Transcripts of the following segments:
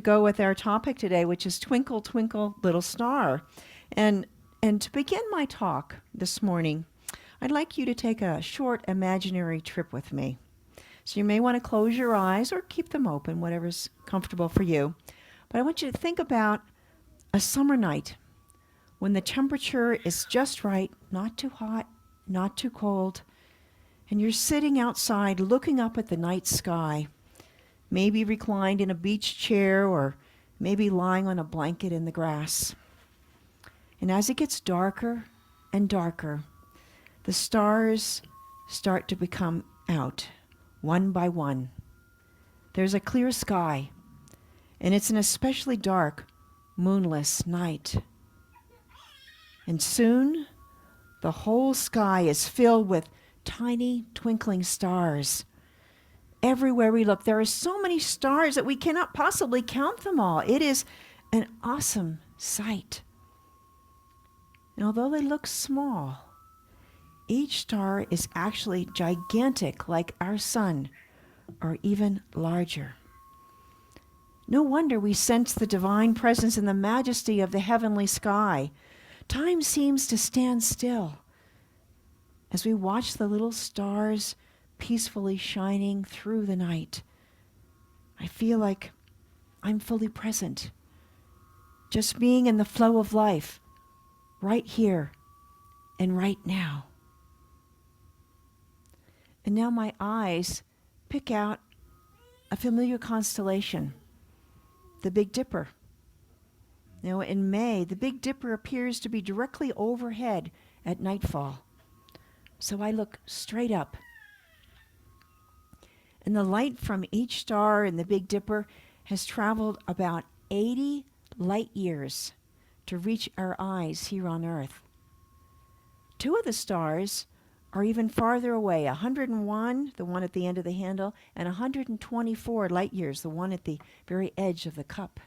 Go with our topic today, which is Twinkle, Twinkle, Little Star. And, and to begin my talk this morning, I'd like you to take a short imaginary trip with me. So you may want to close your eyes or keep them open, whatever's comfortable for you. But I want you to think about a summer night when the temperature is just right, not too hot, not too cold, and you're sitting outside looking up at the night sky, maybe reclined in a beach chair or maybe lying on a blanket in the grass. And as it gets darker and darker, the stars start to become out, one by one. There's a clear sky, and it's an especially dark, moonless night. And soon, the whole sky is filled with tiny twinkling stars. Everywhere we look, there are so many stars that we cannot possibly count them all. It is an awesome sight. And although they look small, each star is actually gigantic, like our sun, or even larger. No wonder we sense the divine presence in the majesty of the heavenly sky. Time seems to stand still as we watch the little stars peacefully shining through the night. I feel like I'm fully present, just being in the flow of life, right here and right now. And now my eyes pick out a familiar constellation, the Big Dipper. Now in May, the Big Dipper appears to be directly overhead at nightfall. So I look straight up. And the light from each star in the Big Dipper has traveled about 80 light years to reach our eyes here on Earth. Two of the stars are even farther away, 101, the one at the end of the handle, and 124 light years, the one at the very edge of the cup.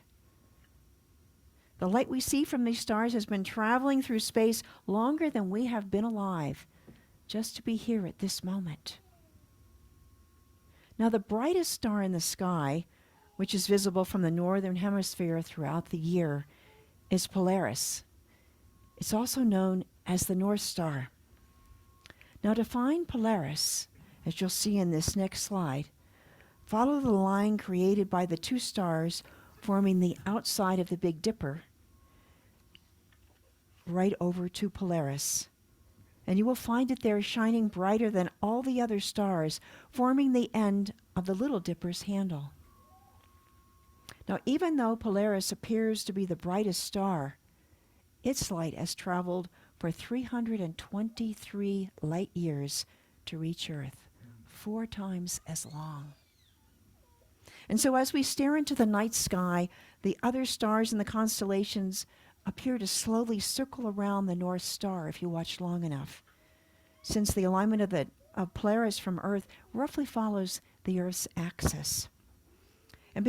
The light we see from these stars has been traveling through space longer than we have been alive, just to be here at this moment. Now, the brightest star in the sky, which is visible from the northern hemisphere throughout the year, is Polaris. It's also known as the North Star. Now, to find Polaris, as you'll see in this next slide, follow the line created by the two stars forming the outside of the Big Dipper right over to Polaris. And you will find it there shining brighter than all the other stars, forming the end of the Little Dipper's handle. Now, even though Polaris appears to be the brightest star, its light has traveled for 323 light years to reach Earth, 4 times as long. And so as we stare into the night sky, the other stars in the constellations appear to slowly circle around the North Star if you watch long enough, since the alignment of Polaris from Earth roughly follows the Earth's axis. And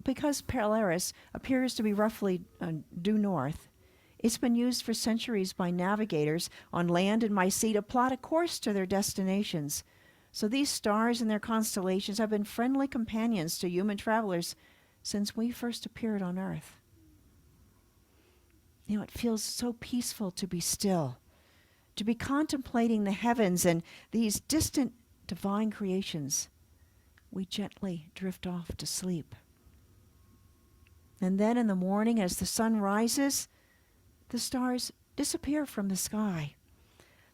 because Polaris appears to be roughly due north, it's been used for centuries by navigators on land and by sea to plot a course to their destinations. So these stars and their constellations have been friendly companions to human travelers since we first appeared on Earth. You know, it feels so peaceful to be still, to be contemplating the heavens and these distant divine creations. We gently drift off to sleep. And then in the morning, as the sun rises, the stars disappear from the sky.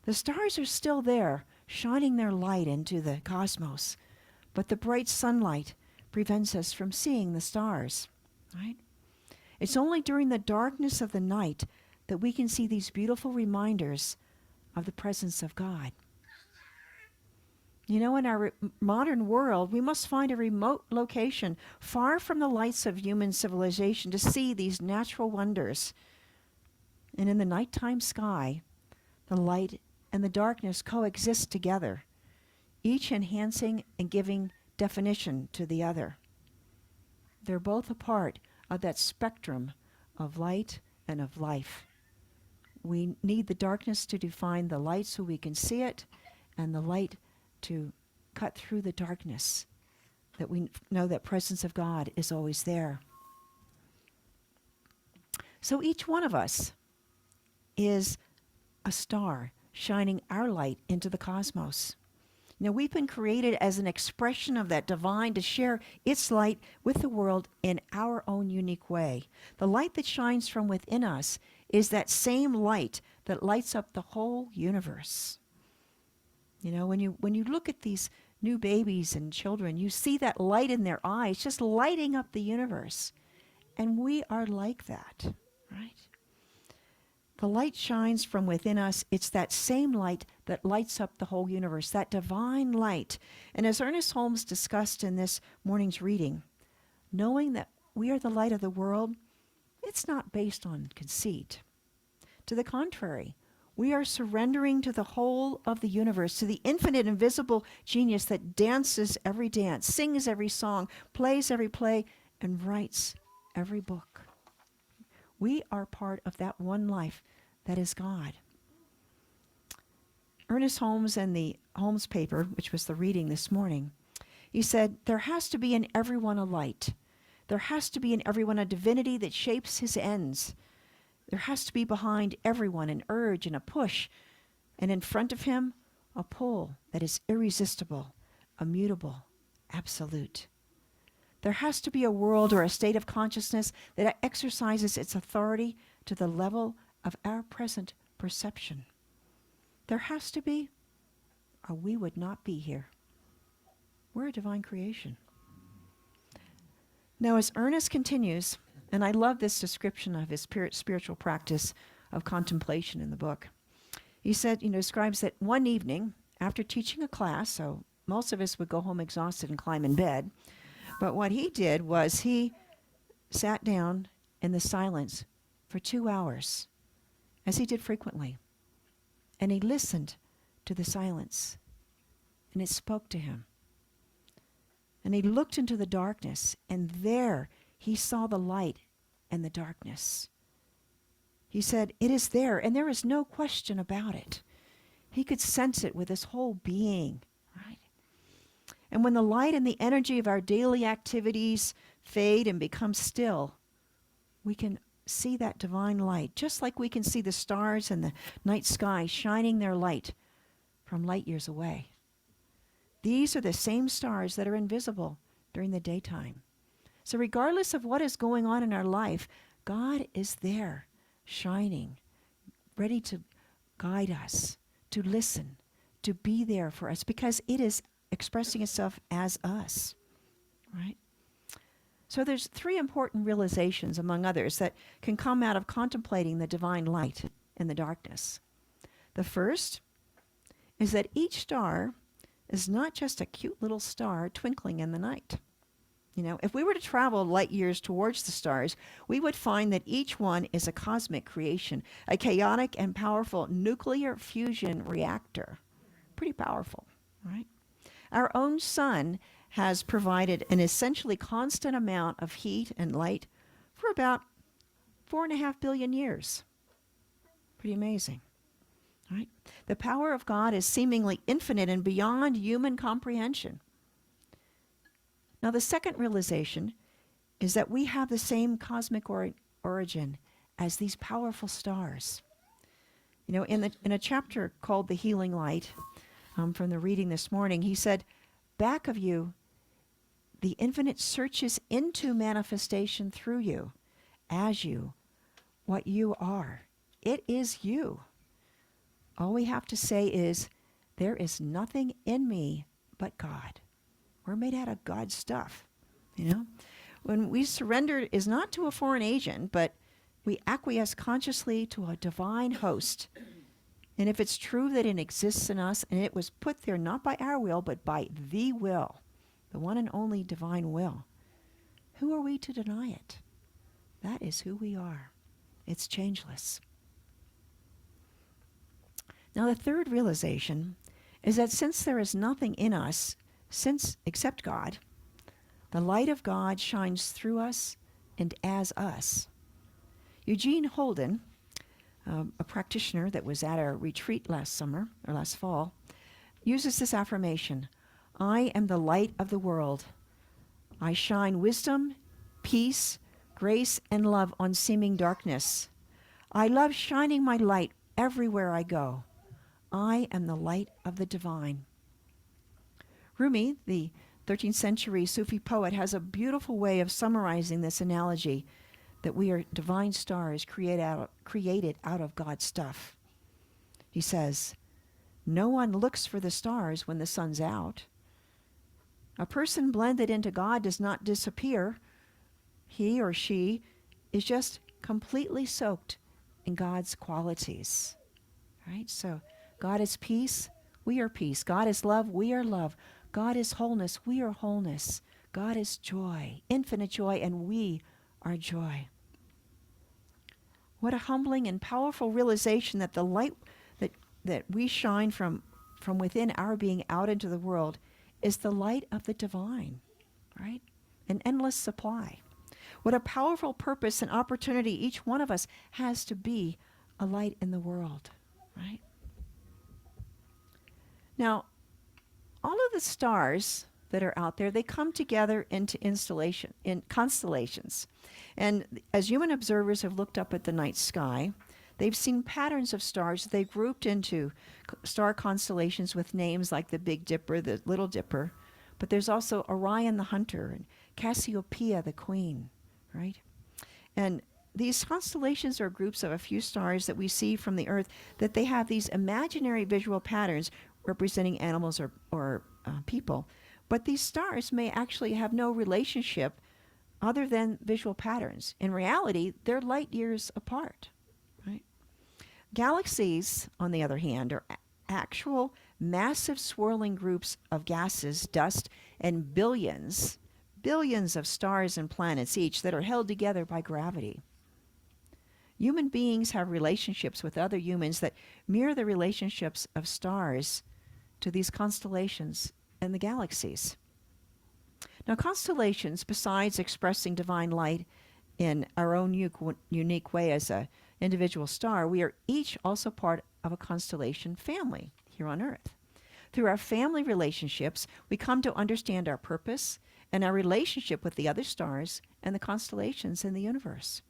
The stars are still there, shining their light into the cosmos, but the bright sunlight prevents us from seeing the stars, right? It's only during the darkness of the night that we can see these beautiful reminders of the presence of God. You know, in our modern world, we must find a remote location far from the lights of human civilization to see these natural wonders. And in the nighttime sky, the light and the darkness coexist together, each enhancing and giving definition to the other. They're both a part of that spectrum of light and of life. We need the darkness to define the light so we can see it, and the light to cut through the darkness, that we know that presence of God is always there. So each one of us is a star shining our light into the cosmos. Now, we've been created as an expression of that divine to share its light with the world in our own unique way. The light that shines from within us is that same light that lights up the whole universe. You know, when you look at these new babies and children, you see that light in their eyes just lighting up the universe. And we are like that, right? The light shines from within us. It's that same light that lights up the whole universe, that divine light. And as Ernest Holmes discussed in this morning's reading, knowing that we are the light of the world, it's not based on conceit. To the contrary, we are surrendering to the whole of the universe, to the infinite invisible genius that dances every dance, sings every song, plays every play, and writes every book. We are part of that one life that is God. Ernest Holmes in the Holmes paper, which was the reading this morning, he said, there has to be in everyone a light. There has to be in everyone a divinity that shapes his ends. There has to be behind everyone an urge and a push, and in front of him, a pull that is irresistible, immutable, absolute. There has to be a world or a state of consciousness that exercises its authority to the level of our present perception. There has to be, or we would not be here. We're a divine creation. Now, as Ernest continues, and I love this description of his spiritual practice of contemplation in the book. He said, describes that one evening after teaching a class, so most of us would go home exhausted and climb in bed, but what he did was he sat down in the silence for 2 hours, as he did frequently, and he listened to the silence, and it spoke to him. And he looked into the darkness, and there he saw the light and the darkness. He said, it is there, and there is no question about it. He could sense it with his whole being, right? And when the light and the energy of our daily activities fade and become still, we can see that divine light, just like we can see the stars in the night sky shining their light from light years away. These are the same stars that are invisible during the daytime. So regardless of what is going on in our life, God is there, shining, ready to guide us, to listen, to be there for us, because it is expressing itself as us, right? So there's 3 important realizations, among others, that can come out of contemplating the divine light in the darkness. The first is that each star is not just a cute little star twinkling in the night. If we were to travel light years towards the stars, we would find that each one is a cosmic creation, a chaotic and powerful nuclear fusion reactor. Pretty powerful, right? Our own sun has provided an essentially constant amount of heat and light for about 4.5 billion years. Pretty amazing, right? The power of God is seemingly infinite and beyond human comprehension. Now, the second realization is that we have the same cosmic origin as these powerful stars. In a chapter called The Healing Light, from the reading this morning, he said, back of you, the infinite searches into manifestation through you, as you, what you are. It is you. All we have to say is, there is nothing in me but God. We're made out of God's stuff, When we surrender is not to a foreign agent, but we acquiesce consciously to a divine host. And if it's true that it exists in us, and it was put there not by our will, but by the will, the one and only divine will, who are we to deny it? That is who we are. It's changeless. Now, the third realization is that since there is nothing in us, except God, the light of God shines through us and as us. Eugene Holden, a practitioner that was at our retreat last fall, uses this affirmation: I am the light of the world. I shine wisdom, peace, grace and love on seeming darkness. I love shining my light everywhere I go. I am the light of the divine. Rumi, the 13th century Sufi poet, has a beautiful way of summarizing this analogy that we are divine stars created out of God's stuff. He says, no one looks for the stars when the sun's out. A person blended into God does not disappear. He or she is just completely soaked in God's qualities. Right? So God is peace, we are peace. God is love, we are love. God is wholeness, we are wholeness. God is joy, infinite joy, and we are joy. What a humbling and powerful realization that the light that we shine from within our being out into the world is the light of the divine, right? An endless supply. What a powerful purpose and opportunity each one of us has to be a light in the world, right? Now, all of the stars that are out there, they come together in constellations. And as human observers have looked up at the night sky, they've seen patterns of stars that they've grouped into star constellations with names like the Big Dipper, the Little Dipper. But there's also Orion the Hunter and Cassiopeia the Queen, right? And these constellations are groups of a few stars that we see from the Earth, that they have these imaginary visual patterns representing animals or people. But these stars may actually have no relationship other than visual patterns. In reality, they're light years apart, right? Galaxies, on the other hand, are actual massive swirling groups of gases, dust, and billions of stars and planets each that are held together by gravity. Human beings have relationships with other humans that mirror the relationships of stars to these constellations and the galaxies. Now, constellations, besides expressing divine light in our own unique way as an individual star, we are each also part of a constellation family here on Earth. Through our family relationships, we come to understand our purpose and our relationship with the other stars and the constellations in the universe.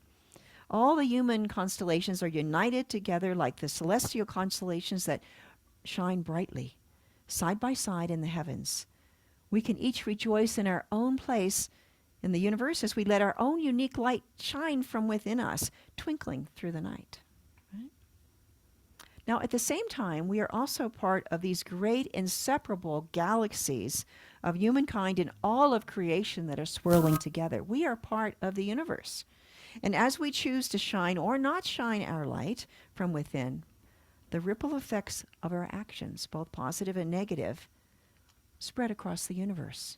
All the human constellations are united together like the celestial constellations that shine brightly, side by side in the heavens. We can each rejoice in our own place in the universe as we let our own unique light shine from within us, twinkling through the night. Right? Now, at the same time, we are also part of these great inseparable galaxies of humankind and all of creation that are swirling together. We are part of the universe. And as we choose to shine or not shine our light from within, the ripple effects of our actions, both positive and negative, spread across the universe.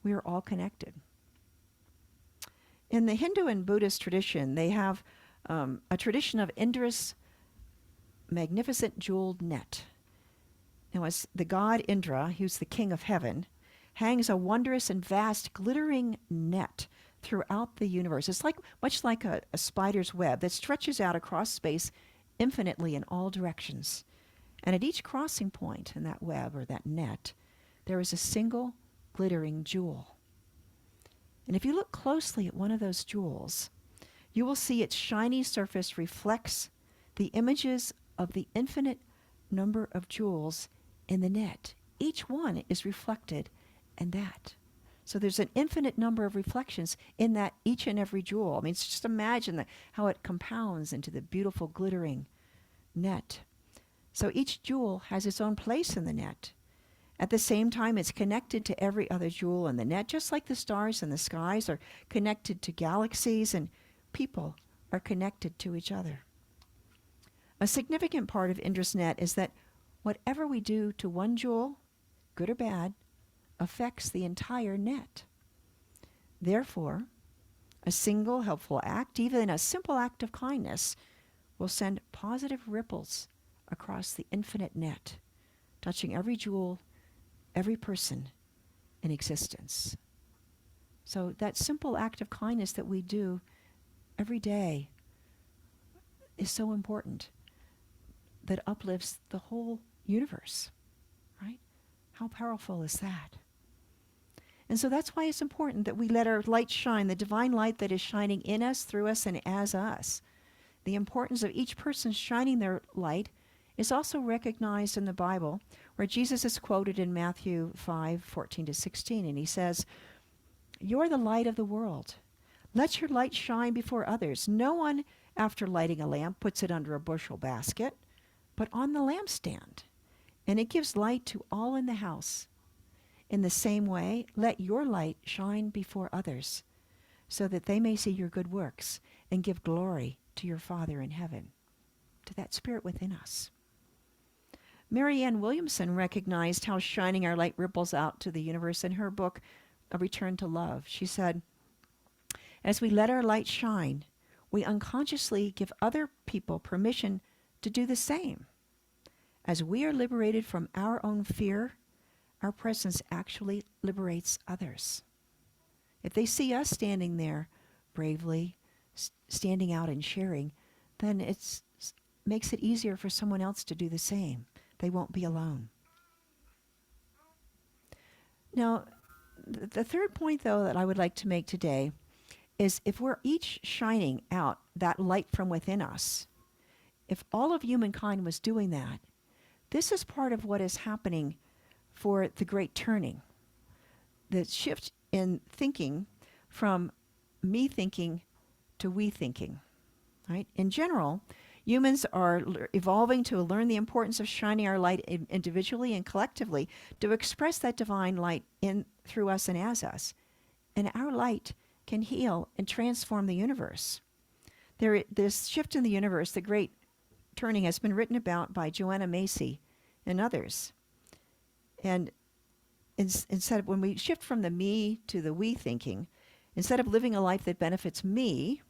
We are all connected. In the Hindu and Buddhist tradition, they have a tradition of Indra's magnificent jeweled net. Now, as the god Indra, who's the king of heaven, hangs a wondrous and vast glittering net throughout the universe. It's much like a spider's web that stretches out across space infinitely in all directions. And at each crossing point in that web or that net, there is a single glittering jewel. And if you look closely at one of those jewels, you will see its shiny surface reflects the images of the infinite number of jewels in the net. Each one is reflected in that. So there's an infinite number of reflections in that each and every jewel. I mean, just imagine how it compounds into the beautiful glittering net. So each jewel has its own place in the net. At the same time, it's connected to every other jewel in the net, just like the stars in the skies are connected to galaxies and people are connected to each other. A significant part of Indra's net is that whatever we do to one jewel, good or bad, affects the entire net. Therefore, a single helpful act, even a simple act of kindness, will send positive ripples across the infinite net, touching every jewel, every person in existence. So that simple act of kindness that we do every day is so important, that uplifts the whole universe, right? How powerful is that? And so that's why it's important that we let our light shine, the divine light that is shining in us, through us, and as us. The importance of each person shining their light is also recognized in the Bible, where Jesus is quoted in Matthew 5:14-16, and he says, "You're the light of the world. Let your light shine before others. No one, after lighting a lamp, puts it under a bushel basket, but on the lampstand, and it gives light to all in the house. In the same way, let your light shine before others, so that they may see your good works and give glory to your Father in heaven," to that Spirit within us. Marianne Williamson recognized how shining our light ripples out to the universe in her book, A Return to Love. She said, "As we let our light shine, we unconsciously give other people permission to do the same. As we are liberated from our own fear, our presence actually liberates others. If they see us standing there bravely, standing out and sharing, then it makes it easier for someone else to do the same. They won't be alone." Now, the third point, though, that I would like to make today is if we're each shining out that light from within us, if all of humankind was doing that, this is part of what is happening for the great turning. The shift in thinking from me thinking to we thinking, right? In general, humans are evolving to learn the importance of shining our light individually and collectively to express that divine light in through us and as us. And our light can heal and transform the universe. This shift in the universe, the great turning, has been written about by Joanna Macy and others. And instead, when we shift from the me to the we thinking, instead of living a life that benefits me,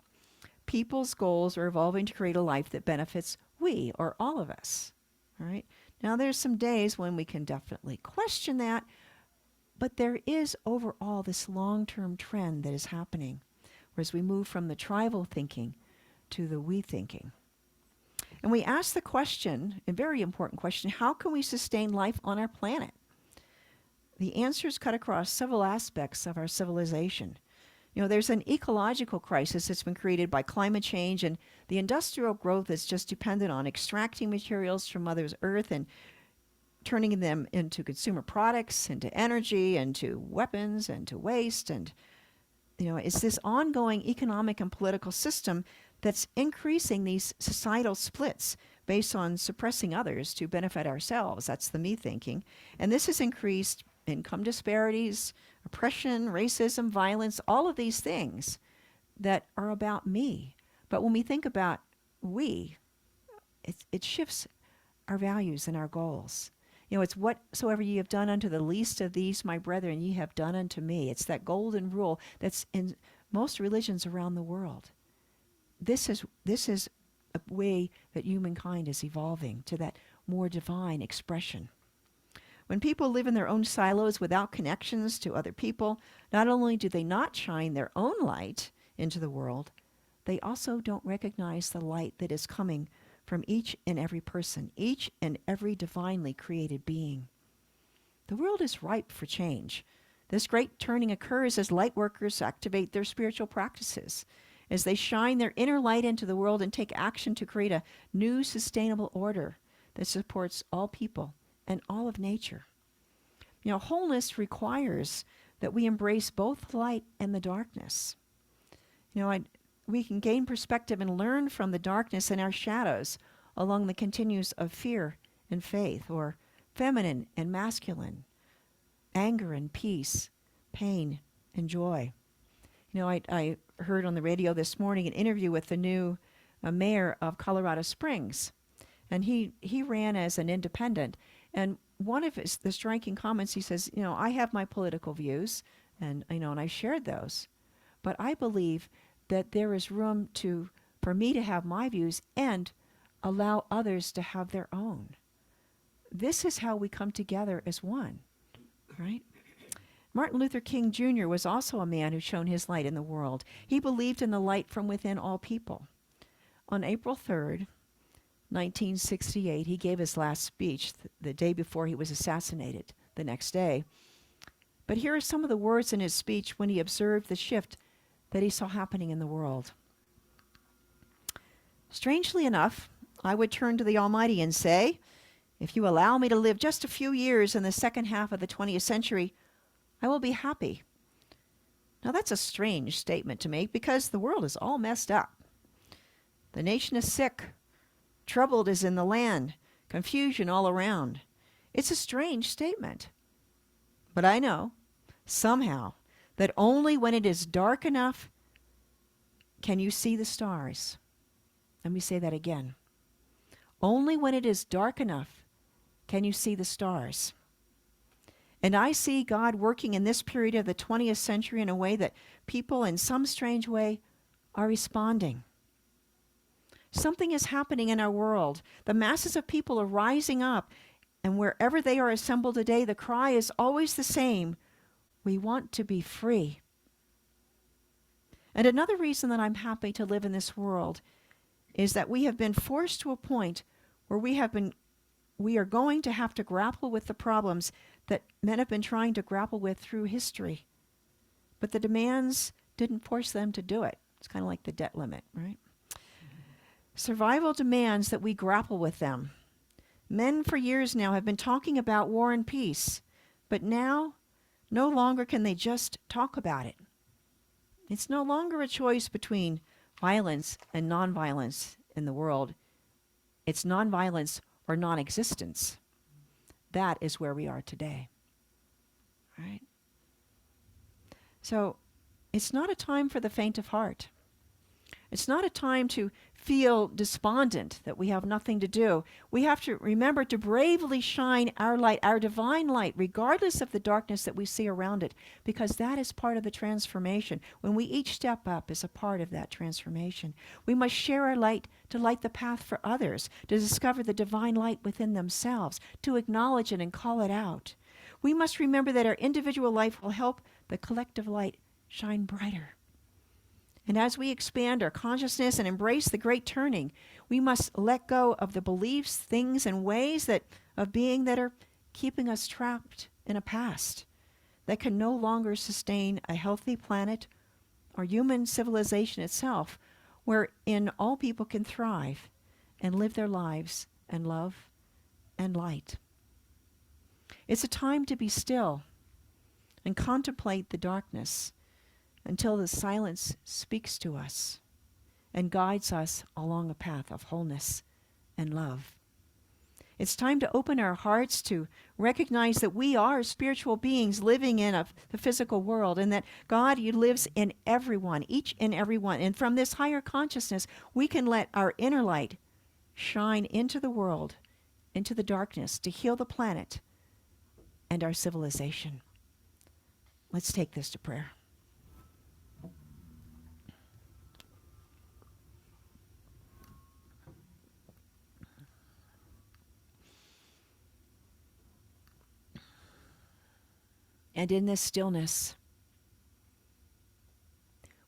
people's goals are evolving to create a life that benefits we, or all of us. All right. Now, there's some days when we can definitely question that, but there is overall this long-term trend that is happening, whereas we move from the tribal thinking to the we thinking. And we ask the question, a very important question, how can we sustain life on our planet? The answers cut across several aspects of our civilization. You know, there's an ecological crisis that's been created by climate change, and the industrial growth is just dependent on extracting materials from Mother Earth and turning them into consumer products, into energy, into weapons, and to waste. And, you know, it's this ongoing economic and political system that's increasing these societal splits based on suppressing others to benefit ourselves. That's the me thinking. And this has increased income disparities, oppression, racism, violence, all of these things that are about me. But when we think about we, it shifts our values and our goals. You know, it's whatsoever ye have done unto the least of these, my brethren, ye have done unto me. It's that golden rule that's in most religions around the world. This is a way that humankind is evolving to that more divine expression. When people live in their own silos without connections to other people, not only do they not shine their own light into the world, they also don't recognize the light that is coming from each and every person, each and every divinely created being. The world is ripe for change. This great turning occurs as light workers activate their spiritual practices, as they shine their inner light into the world and take action to create a new sustainable order that supports all people and all of nature. You know, wholeness requires that we embrace both the light and the darkness. You know, we can gain perspective and learn from the darkness and our shadows along the continues of fear and faith, or feminine and masculine, anger and peace, pain and joy. You know, I heard on the radio this morning an interview with the new mayor of Colorado Springs, and he ran as an independent. And one of the striking comments, he says, you know, I have my political views, and I shared those, but I believe that there is room for me to have my views and allow others to have their own. This is how we come together as one, right? Martin Luther King Jr. was also a man who shone his light in the world. He believed in the light from within all people. On April 3rd, 1968, he gave his last speech the day before he was assassinated, the next day. But here are some of the words in his speech when he observed the shift that he saw happening in the world. Strangely enough, I would turn to the Almighty and say, if you allow me to live just a few years in the second half of the 20th century, I will be happy. Now that's a strange statement to make because the world is all messed up. The nation is sick. Troubled is in the land. Confusion all around. It's a strange statement. But I know, somehow, that only when it is dark enough can you see the stars. Let me say that again. Only when it is dark enough can you see the stars. And I see God working in this period of the 20th century in a way that people in some strange way are responding. Something is happening in our world. The masses of people are rising up, and wherever they are assembled today, the cry is always the same. We want to be free. And another reason that I'm happy to live in this world is that we have been forced to a point where we are going to have to grapple with the problems that men have been trying to grapple with through history. But the demands didn't force them to do it. It's kind of like the debt limit, right? Survival demands that we grapple with them. Men for years now have been talking about war and peace, but now no longer can they just talk about it. It's no longer a choice between violence and nonviolence in the world. It's nonviolence or non-existence. That is where we are today. Right? So it's not a time for the faint of heart. It's not a time to feel despondent that we have nothing to do. We have to remember to bravely shine our light, our divine light, regardless of the darkness that we see around it, because that is part of the transformation. When we each step up is a part of that transformation. We must share our light to light the path for others, to discover the divine light within themselves, to acknowledge it and call it out. We must remember that our individual life will help the collective light shine brighter. And as we expand our consciousness and embrace the great turning, we must let go of the beliefs, things, and ways of being that are keeping us trapped in a past that can no longer sustain a healthy planet or human civilization itself, wherein all people can thrive and live their lives in love and light. It's a time to be still and contemplate the darkness until the silence speaks to us and guides us along a path of wholeness and love. It's time to open our hearts to recognize that we are spiritual beings living in the physical world, and that God lives in everyone, each and every one. And from this higher consciousness, we can let our inner light shine into the world, into the darkness, to heal the planet and our civilization. Let's take this to prayer. And in this stillness,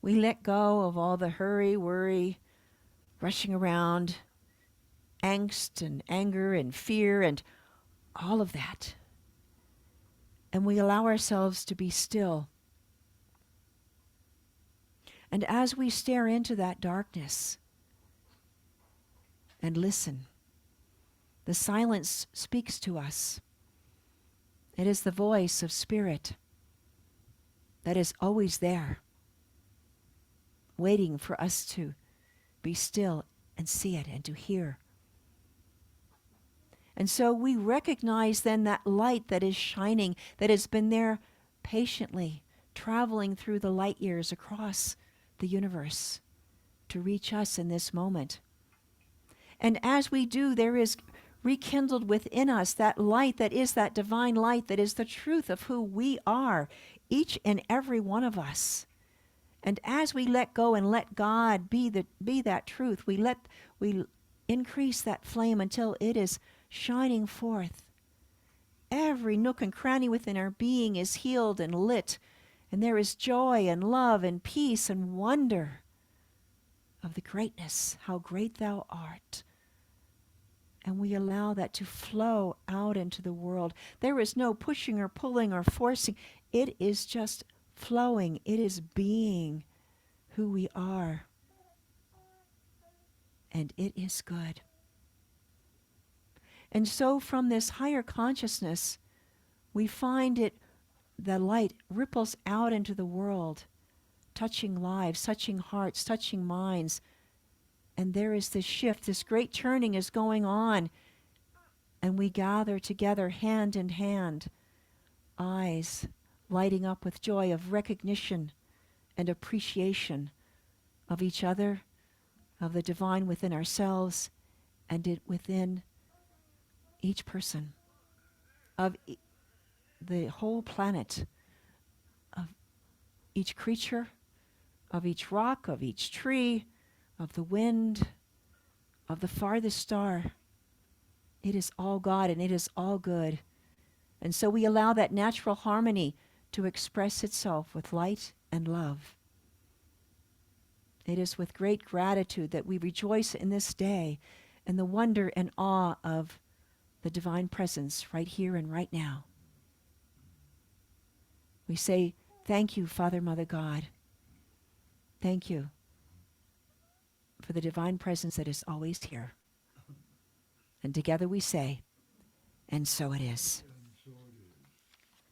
we let go of all the hurry, worry, rushing around, angst and anger and fear and all of that. And we allow ourselves to be still. And as we stare into that darkness and listen, the silence speaks to us. It is the voice of Spirit that is always there, waiting for us to be still and see it and to hear. And so we recognize then that light that is shining, that has been there patiently, traveling through the light years across the universe to reach us in this moment. And as we do, there is rekindled within us that light that is that divine light that is the truth of who we are, each and every one of us. And as we let go and let God be that truth, we increase that flame until it is shining forth. Every nook and cranny within our being is healed and lit, and there is joy and love and peace and wonder of the greatness, how great thou art. And we allow that to flow out into the world. There is no pushing or pulling or forcing. It is just flowing. It is being who we are. And it is good. And so from this higher consciousness, we find it, the light ripples out into the world, touching lives, touching hearts, touching minds. And there is this shift, this great turning is going on. And we gather together hand in hand, eyes lighting up with joy of recognition and appreciation of each other, of the divine within ourselves, and it within each person, of the whole planet, of each creature, of each rock, of each tree, of the wind, of the farthest star. It is all God and it is all good. And so we allow that natural harmony to express itself with light and love. It is with great gratitude that we rejoice in this day and the wonder and awe of the divine presence right here and right now. We say, thank you, Father, Mother, God. Thank you for the divine presence that is always here. And together we say, and so it is.